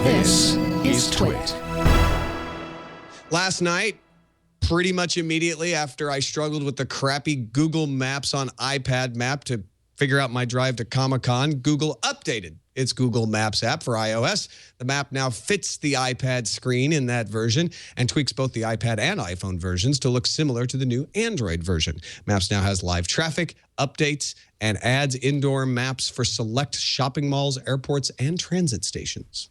This is Twit. Last night, pretty much immediately after I struggled with the crappy Google Maps on iPad map to figure out my drive to Comic-Con, Google updated its Google Maps app for iOS. The map now fits the iPad screen in that version and tweaks both the iPad and iPhone versions to look similar to the new Android version. Maps now has live traffic, updates, and adds indoor maps for select shopping malls, airports, and transit stations.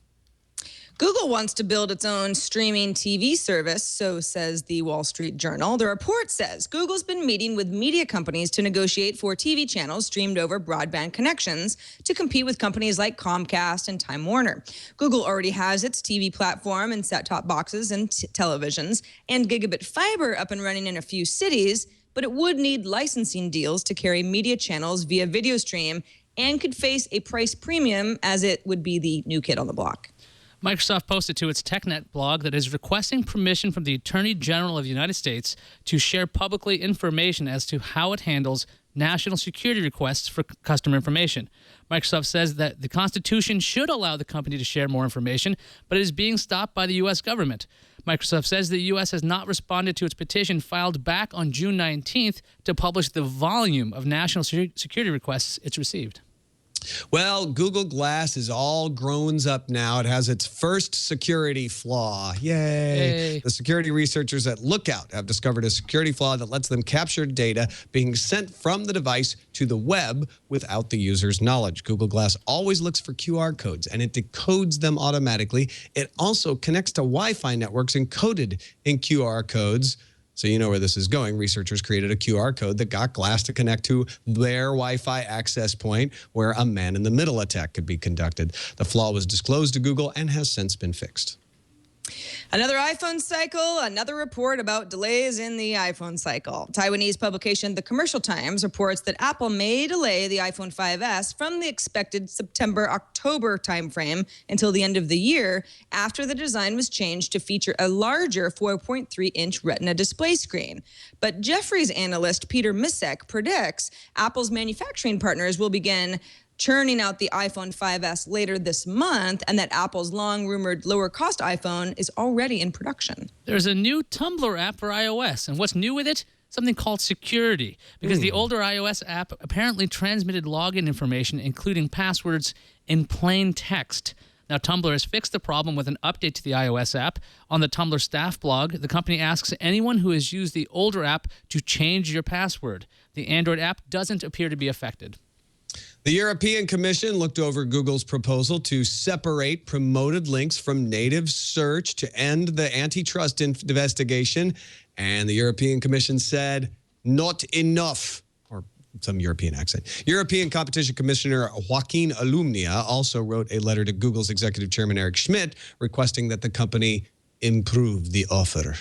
Google wants to build its own streaming TV service, so says the Wall Street Journal. The report says Google's been meeting with media companies to negotiate for TV channels streamed over broadband connections to compete with companies like Comcast and Time Warner. Google already has its TV platform and set-top boxes and televisions and gigabit fiber up and running in a few cities, but it would need licensing deals to carry media channels via video stream and could face a price premium as it would be the new kid on the block. Microsoft posted to its TechNet blog that it is requesting permission from the Attorney General of the United States to share publicly information as to how it handles national security requests for customer information. Microsoft says that the Constitution should allow the company to share more information, but it is being stopped by the U.S. government. Microsoft says the U.S. has not responded to its petition filed back on June 19th to publish the volume of national security requests it's received. Well, Google Glass is all grown up now. It has its first security flaw. Yay. The security researchers at Lookout have discovered a security flaw that lets them capture data being sent from the device to the web without the user's knowledge. Google Glass always looks for QR codes, and it decodes them automatically. It also connects to Wi-Fi networks encoded in QR codes. So you know where this is going. Researchers created a QR code that got Glass to connect to their Wi-Fi access point where a man-in-the-middle attack could be conducted. The flaw was disclosed to Google and has since been fixed. Another iPhone cycle, another report about delays in the iPhone cycle. Taiwanese publication The Commercial Times reports that Apple may delay the iPhone 5S from the expected September-October timeframe until the end of the year after the design was changed to feature a larger 4.3-inch Retina display screen. But Jefferies analyst Peter Misek predicts Apple's manufacturing partners will begin churning out the iPhone 5S later this month, and that Apple's long-rumored lower-cost iPhone is already in production. There's a new Tumblr app for iOS, and what's new with it? Something called security, because the older iOS app apparently transmitted login information, including passwords, in plain text. Now, Tumblr has fixed the problem with an update to the iOS app. On the Tumblr staff blog, the company asks anyone who has used the older app to change your password. The Android app doesn't appear to be affected. The European Commission looked over Google's proposal to separate promoted links from native search to end the antitrust investigation. And the European Commission said, not enough, or some European accent. European Competition Commissioner Joaquin Almunia also wrote a letter to Google's executive chairman, Eric Schmidt, requesting that the company improve the offer.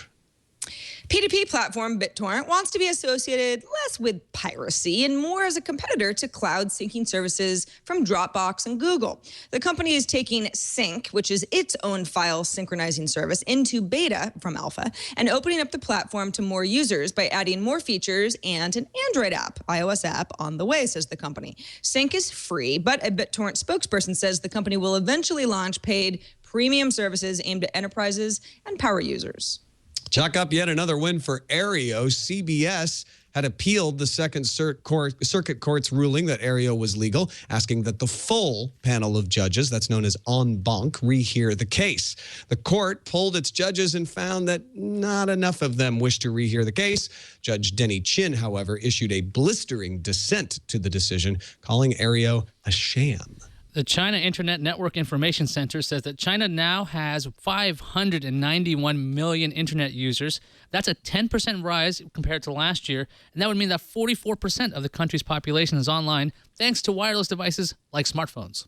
P2P platform BitTorrent wants to be associated less with piracy and more as a competitor to cloud syncing services from Dropbox and Google. The company is taking Sync, which is its own file synchronizing service, into beta from alpha and opening up the platform to more users by adding more features and an Android app, iOS app on the way, says the company. Sync is free, but a BitTorrent spokesperson says the company will eventually launch paid premium services aimed at enterprises and power users. Chalk up yet another win for Aereo. CBS had appealed the Second Circuit Court's ruling that Aereo was legal, asking that the full panel of judges, that's known as en banc, rehear the case. The court polled its judges and found that not enough of them wished to rehear the case. Judge Denny Chin, however, issued a blistering dissent to the decision, calling Aereo a sham. The China Internet Network Information Center says that China now has 591 million internet users. That's a 10% rise compared to last year, and that would mean that 44% of the country's population is online thanks to wireless devices like smartphones.